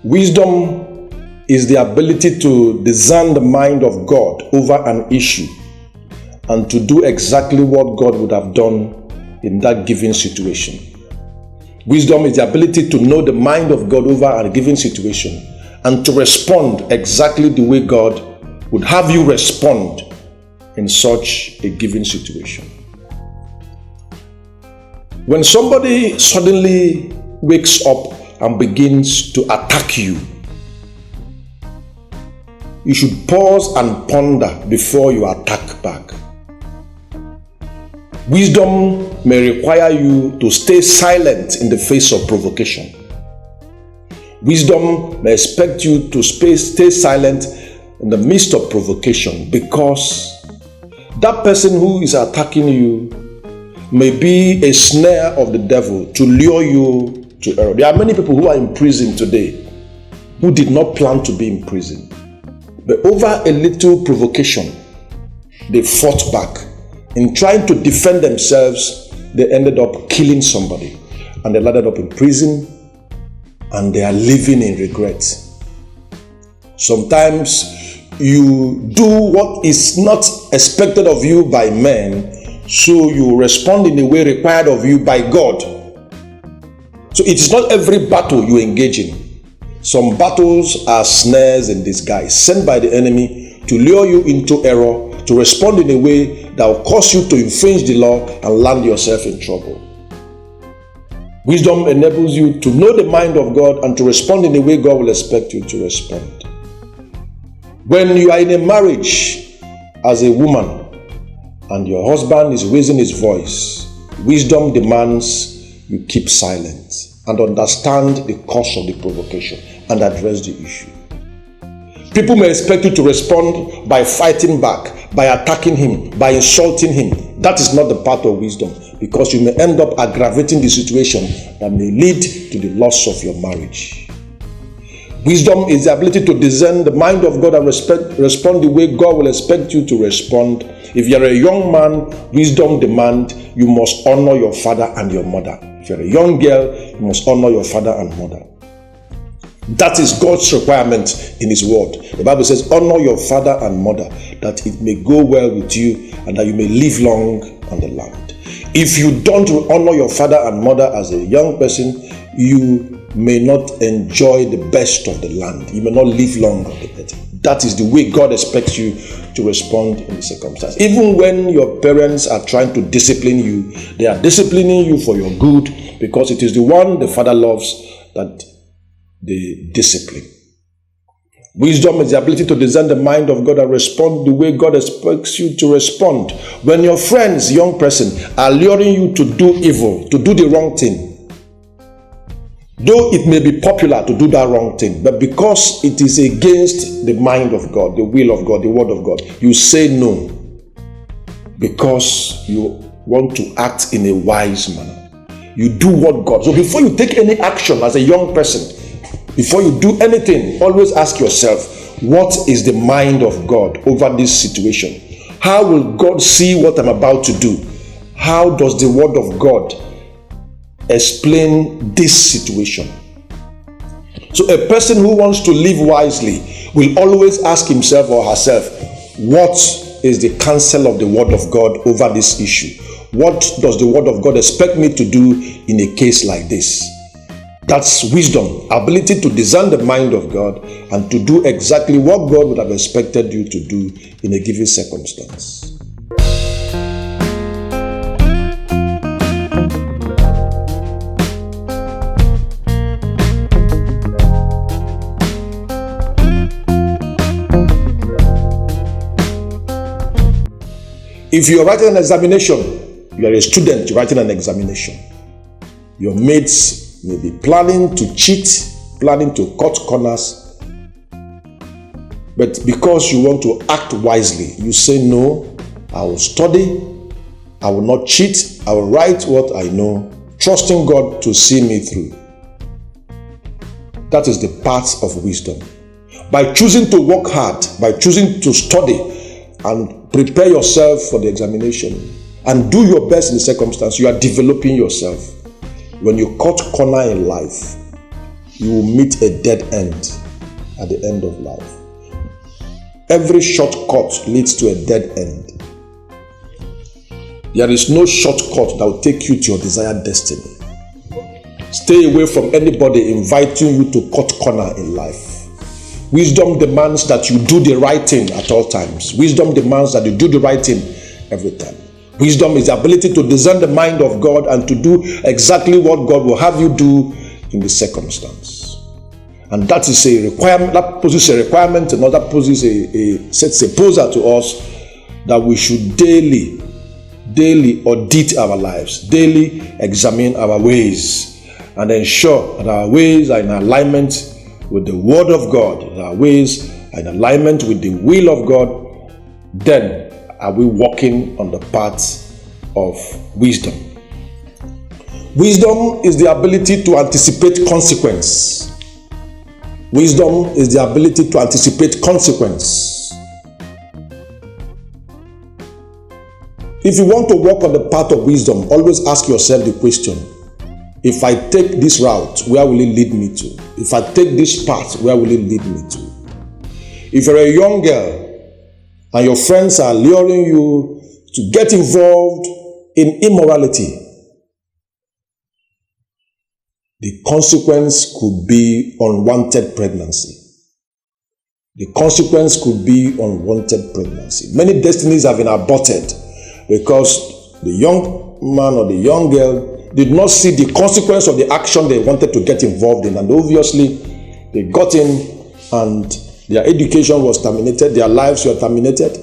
Wisdom is the ability to discern the mind of God over an issue and to do exactly what God would have done in that given situation. Wisdom is the ability to know the mind of God over a given situation and to respond exactly the way God would have you respond in such a given situation. When somebody suddenly wakes up and begins to attack you, you should pause and ponder before you attack back. Wisdom may require you to stay silent in the face of provocation. Wisdom may expect you to stay silent in the midst of provocation, because that person who is attacking you may be a snare of the devil to lure you to error. There are many people who are in prison today who did not plan to be in prison, but over a little provocation, they fought back. In trying to defend themselves, they ended up killing somebody, and they landed up in prison, and they are living in regret. Sometimes you do what is not expected of you by men, so you respond in a way required of you by God. So it is not every battle you engage in. Some battles are snares in disguise, sent by the enemy to lure you into error, to respond in a way that will cause you to infringe the law and land yourself in trouble. Wisdom enables you to know the mind of God and to respond in the way God will expect you to respond. When you are in a marriage as a woman and your husband is raising his voice, wisdom demands you keep silent and understand the cause of the provocation and address the issue. People may expect you to respond by fighting back, by attacking him, by insulting him. That is not the path of wisdom, because you may end up aggravating the situation that may lead to the loss of your marriage. Wisdom is the ability to discern the mind of God and respond the way God will expect you to respond. If you're a young man, wisdom demands you must honor your father and your mother. If you're a young girl, you must honor your father and mother. That is God's requirement in His word. The Bible says, honor your father and mother, that it may go well with you and that you may live long on the land. If you don't honor your father and mother as a young person, you may not enjoy the best of the land. You may not live long on the earth. That is the way God expects you to respond in the circumstance. Even when your parents are trying to discipline you, they are disciplining you for your good, because it is the one the Father loves that the discipline. Wisdom is the ability to discern the mind of God and respond the way God expects you to respond. When your friends, young person, are luring you to do evil, to do the wrong thing, though it may be popular to do that wrong thing, but because it is against the mind of God, the will of God, the word of God, you say no, because you want to act in a wise manner. You do what God. So before you take any action as a young person, before you do anything, always ask yourself, what is the mind of God over this situation? How will God see what I'm about to do? How does the word of God explain this situation? So a person who wants to live wisely will always ask himself or herself, what is the counsel of the word of God over this issue? What does the word of God expect me to do in a case like this? That's wisdom, ability to discern the mind of God and to do exactly what God would have expected you to do in a given circumstance. If you are writing an examination, you are a student writing an examination, your mates may be planning to cheat, planning to cut corners, but because you want to act wisely, you say, no, I will study, I will not cheat, I will write what I know, trusting God to see me through. That is the path of wisdom. By choosing to work hard, by choosing to study and prepare yourself for the examination and do your best in the circumstance, you are developing yourself. When you cut corner in life, you will meet a dead end at the end of life. Every shortcut leads to a dead end. There is no shortcut that will take you to your desired destiny. Stay away from anybody inviting you to cut corner in life. Wisdom demands that you do the right thing at all times. Wisdom demands that you do the right thing every time. Wisdom is the ability to discern the mind of God and to do exactly what God will have you do in the circumstance. And that is a requirement, that poses a requirement, and that poses sets a poser to us that we should daily audit our lives, daily examine our ways, and ensure that our ways are in alignment with the word of God, that our ways are in alignment with the will of God. Then are we walking on the path of wisdom. Wisdom is the ability to anticipate consequence. Wisdom is the ability to anticipate consequence. If you want to walk on the path of wisdom, always ask yourself the question, if I take this route, where will it lead me to? If I take this path, where will it lead me to? If you're a young girl and your friends are luring you to get involved in immorality, the consequence could be unwanted pregnancy. The consequence could be unwanted pregnancy. Many destinies have been aborted because the young man or the young girl did not see the consequence of the action they wanted to get involved in. And obviously, they got in and their education was terminated, their lives were terminated.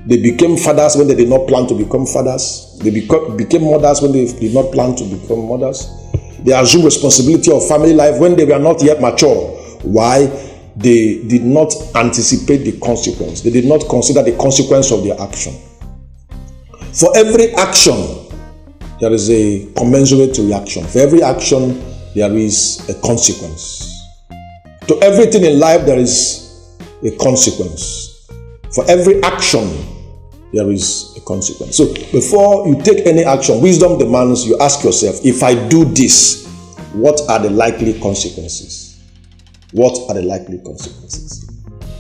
They became fathers when they did not plan to become fathers. They became mothers when they did not plan to become mothers. They assumed responsibility of family life when they were not yet mature. Why? They did not anticipate the consequence. They did not consider the consequence of their action. For every action, there is a commensurate reaction. For every action, there is a consequence. To everything in life, there is a consequence. For every action, there is a consequence. So before you take any action, wisdom demands you ask yourself, if I do this, what are the likely consequences? What are the likely consequences?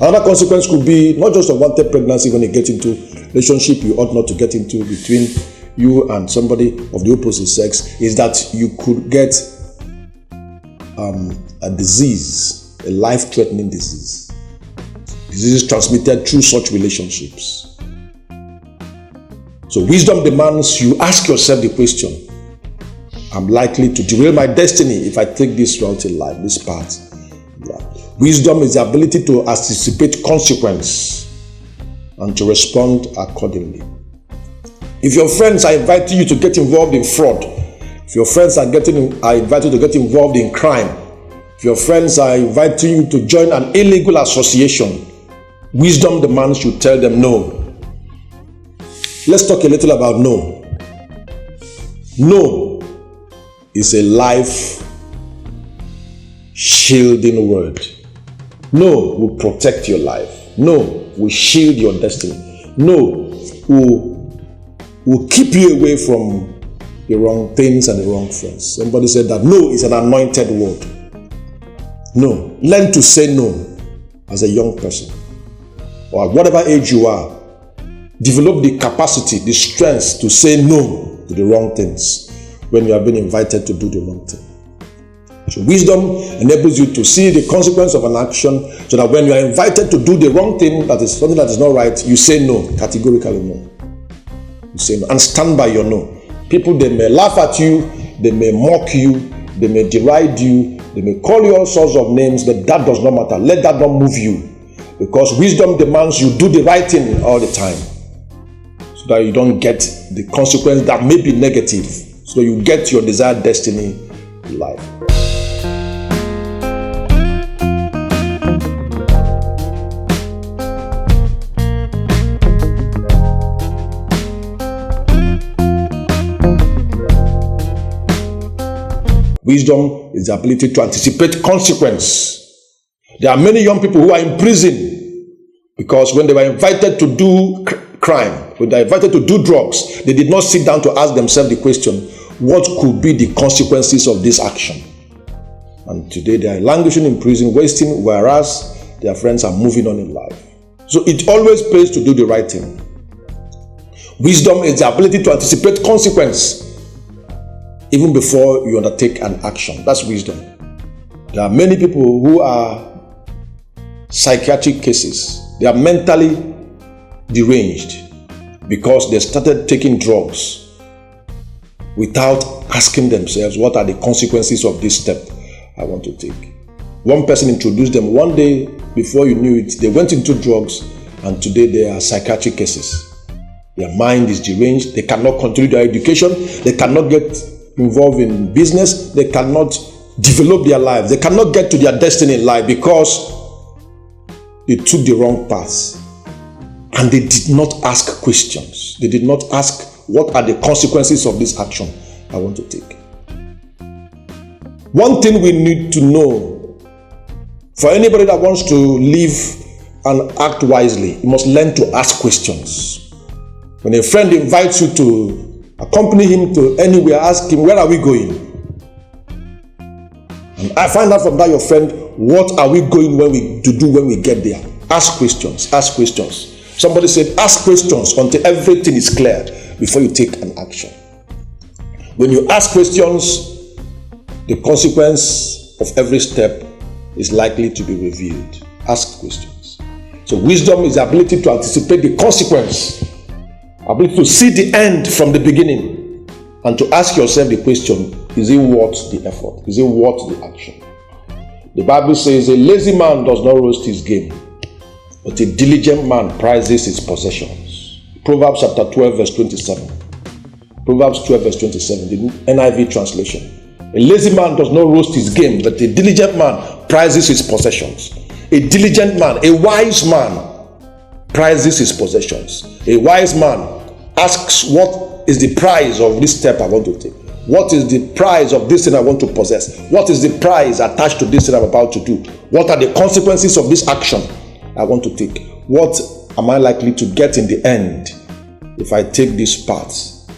Another consequence could be not just unwanted pregnancy when you get into relationship you ought not to get into between you and somebody of the opposite sex, is that you could get a disease, a life-threatening disease. Disease transmitted through such relationships. So wisdom demands you ask yourself the question, I'm likely to derail my destiny if I take this route in life, this path. Wisdom is the ability to anticipate consequence and to respond accordingly. If your friends are inviting you to get involved in fraud, if your friends are invited to get involved in crime, if your friends are inviting you to join an illegal association, wisdom demands you tell them no. Let's talk a little about no. No is a life shielding word. No will protect your life. No will shield your destiny. No will keep you away from the wrong things and the wrong friends. Somebody said that no is an anointed word. No. Learn to say no as a young person or at whatever age you are. Develop the capacity, the strength to say no to the wrong things when you have been invited to do the wrong thing. So wisdom enables you to see the consequence of an action so that when you are invited to do the wrong thing, that is something that is not right, you say no, categorically no. You say no and stand by your no. People, they may laugh at you, they may mock you, they may deride you, they may call you all sorts of names, but that does not matter. Let that not move you, because wisdom demands you do the right thing all the time so that you don't get the consequence that may be negative, so you get your desired destiny in life. Wisdom is the ability to anticipate consequence. There are many young people who are in prison because when they were invited to do crime, when they were invited to do drugs, they did not sit down to ask themselves the question, what could be the consequences of this action? And today they are languishing in prison, wasting, whereas their friends are moving on in life. So it always pays to do the right thing. Wisdom is the ability to anticipate consequence even before you undertake an action. That's wisdom. There are many people who are psychiatric cases. They are mentally deranged because they started taking drugs without asking themselves, what are the consequences of this step I want to take? One person introduced them. One day, before you knew it, they went into drugs, and today they are psychiatric cases. Their mind is deranged. They cannot continue their education. They cannot get involved in business. They cannot develop their lives. They cannot get to their destiny in life because they took the wrong path. And they did not ask questions. They did not ask, what are the consequences of this action I want to take? One thing we need to know, for anybody that wants to live and act wisely, you must learn to ask questions. When a friend invites you to accompany him to anywhere, ask him, where are we going? And I find out from that, your friend, what are we going when we get there? Ask questions, ask questions. Somebody said, ask questions until everything is clear before you take an action. When you ask questions, the consequence of every step is likely to be revealed. Ask questions. So wisdom is the ability to anticipate the consequence, ability to see the end from the beginning, and to ask yourself the question, is it worth the effort? Is it worth the action? The Bible says a lazy man does not roast his game, but a diligent man prizes his possessions. Proverbs chapter 12 verse 27. Proverbs 12 verse 27, the NIV translation. A lazy man does not roast his game, but a diligent man prizes his possessions. A diligent man, a wise man, prizes his possessions. A wise man asks, what is the price of this step I want to take? What is the price of this thing I want to possess? What is the price attached to this thing I'm about to do? What are the consequences of this action I want to take? What am I likely to get in the end if I take this path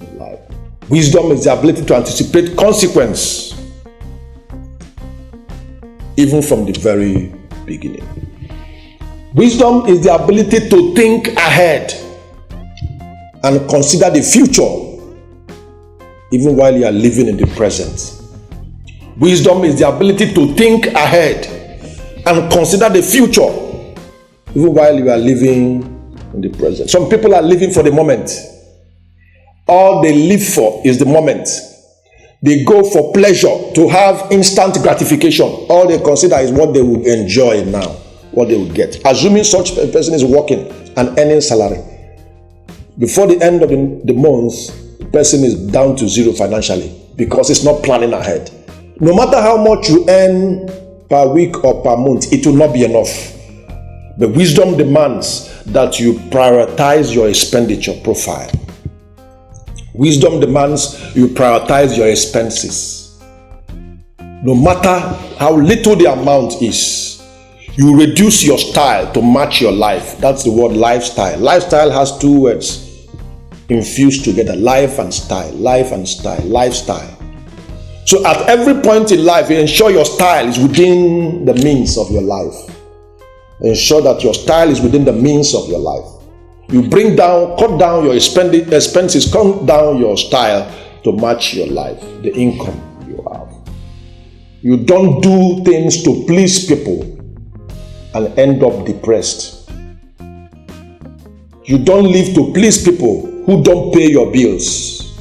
in life? Wisdom is the ability to anticipate consequence even from the very beginning. Wisdom is the ability to think ahead and consider the future even while you are living in the present. Wisdom is the ability to think ahead and consider the future even while you are living in the present. Some people are living for the moment. All they live for is the moment. They go for pleasure, to have instant gratification. All they consider is what they will enjoy now, what they will get. Assuming such a person is working and earning salary, before the end of the month, the person is down to zero financially because it's not planning ahead. No matter how much you earn per week or per month, it will not be enough. The wisdom demands that you prioritize your expenditure profile. Wisdom demands you prioritize your expenses. No matter how little the amount is, you reduce your style to match your life. That's the word lifestyle. Lifestyle has two words infused together: life and style, life and style, lifestyle. So at every point in life, you ensure your style is within the means of your life. Ensure that your style is within the means of your life. You cut down your expenses, cut down your style to match your life, the income you have. You don't do things to please people and end up depressed. You don't live to please people who don't pay your bills.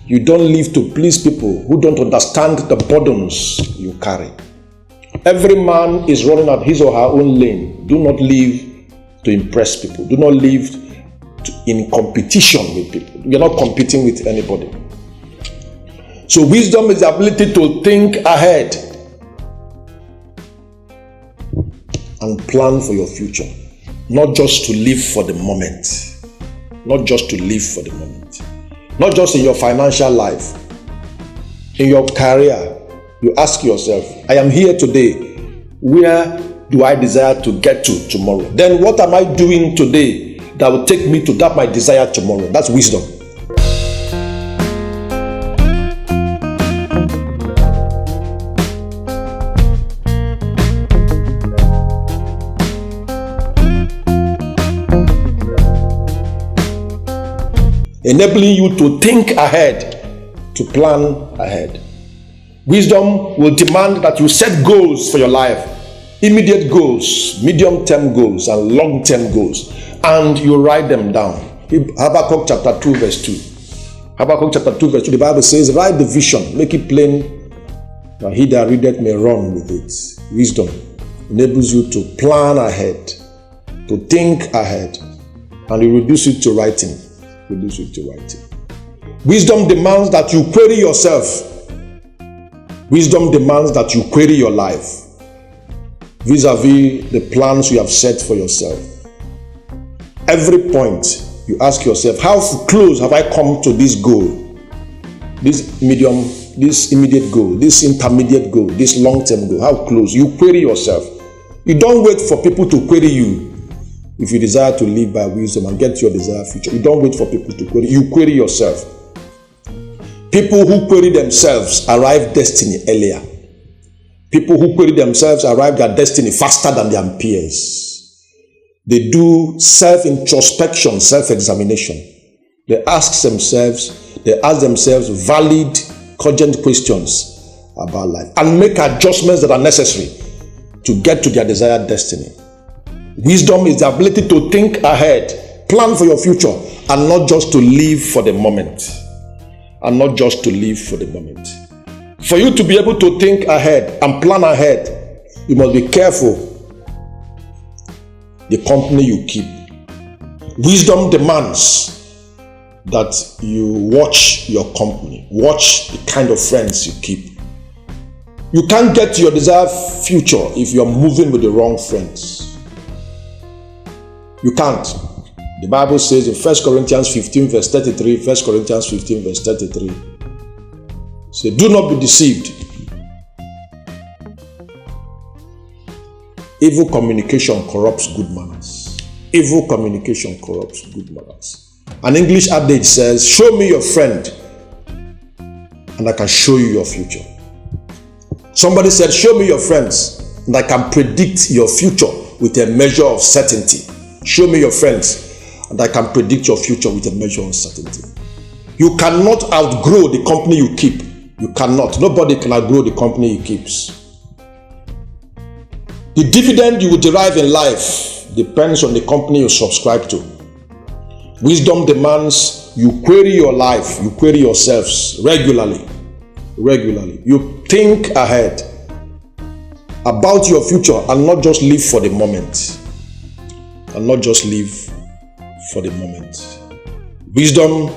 You don't live to please people who don't understand the burdens you carry. Every man is running at his or her own lane. Do not live to impress people. Do not live in competition with people. You're not competing with anybody. So wisdom is the ability to think ahead and plan for your future. Not just to live for the moment. Not just to live for the moment. Not just in your financial life. In your career, you ask yourself, I am here today. Where do I desire to get to tomorrow? Then what am I doing today that will take me to that my desire tomorrow? That's wisdom. enabling you to think ahead, to plan ahead. Wisdom will demand that you set goals for your life, immediate goals, medium-term goals, and long-term goals, and you write them down. Habakkuk chapter 2 verse 2. Habakkuk chapter 2 verse 2, the Bible says, write the vision, make it plain, that he that readeth may run with it. Wisdom enables you to plan ahead, to think ahead, and you reduce it to writing. Wisdom demands that you query yourself. Wisdom demands that you query your life vis-a-vis the plans you have set for yourself. Every point you ask yourself, how close have I come to this goal? This immediate goal, this intermediate goal, this long-term goal, how close? You query yourself. You don't wait for people to query you. If you desire to live by wisdom and get your desired future, you don't wait for people to query you. Query yourself. People who query themselves arrive destiny earlier. People who query themselves arrive at destiny faster than their peers. They do self-introspection, self-examination. They ask themselves valid, cogent questions about life and make adjustments that are necessary to get to their desired destiny. Wisdom is the ability to think ahead, plan for your future, and not just to live for the moment. For you to be able to think ahead and plan ahead, you must be careful the company you keep. Wisdom demands that you watch your company, watch the kind of friends you keep. You can't get to your desired future if you're moving with the wrong friends. You can't. The Bible says in 1 Corinthians 15 verse 33, 1 Corinthians 15 verse 33, say, do not be deceived. Evil communication corrupts good manners. Evil communication corrupts good manners. An English adage says, show me your friend and I can show you your future. Somebody said, show me your friends and I can predict your future with a measure of certainty. Show me your friends and I can predict your future with a measure of certainty. You cannot outgrow the company you keep. You cannot. Nobody can outgrow the company he keeps. The dividend you will derive in life depends on the company you subscribe to. Wisdom demands you query your life, you query yourselves regularly. You think ahead about your future and not just live for the moment. Wisdom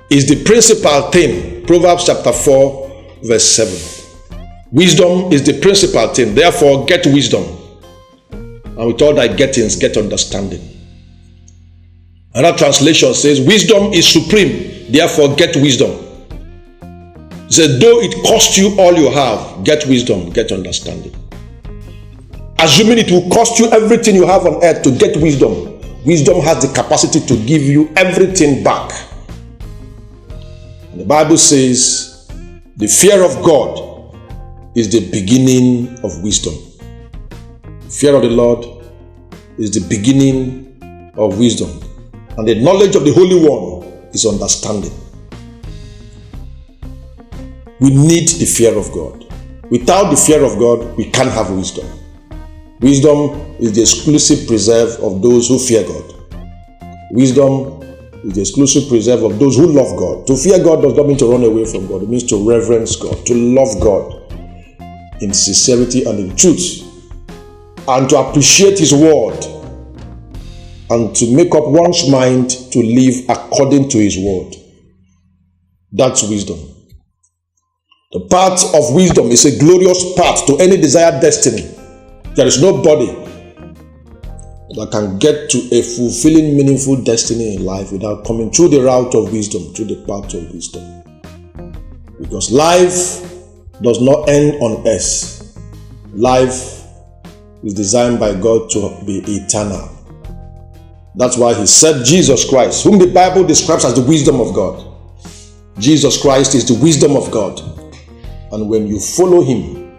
is the principal thing. Proverbs chapter 4 verse 7. Wisdom is the principal thing. Therefore, get wisdom. And with all thy gettings, get understanding. Another translation says, wisdom is supreme. Therefore, get wisdom. It says, though it cost you all you have, get wisdom, get understanding. Assuming it will cost you everything you have on earth to get wisdom, wisdom has the capacity to give you everything back. And the Bible says, the fear of God is the beginning of wisdom. The fear of the Lord is the beginning of wisdom. And the knowledge of the Holy One is understanding. We need the fear of God. Without the fear of God, we can't have wisdom. Wisdom is the exclusive preserve of those who fear God. Wisdom is the exclusive preserve of those who love God. To fear God does not mean to run away from God. It means to reverence God, to love God in sincerity and in truth, and to appreciate His word, and to make up one's mind to live according to His word. That's wisdom. The path of wisdom is a glorious path to any desired destiny. There is nobody that can get to a fulfilling, meaningful destiny in life without coming through the route of wisdom, through the path of wisdom. Because life does not end on earth. Life is designed by God to be eternal. That's why He said Jesus Christ, whom the Bible describes as the wisdom of God. Jesus Christ is the wisdom of God. And when you follow Him,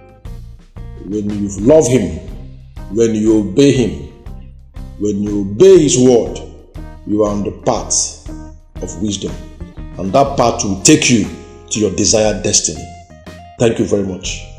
when you love Him, when you obey Him, when you obey His word, you are on the path of wisdom. And that path will take you to your desired destiny. Thank you very much.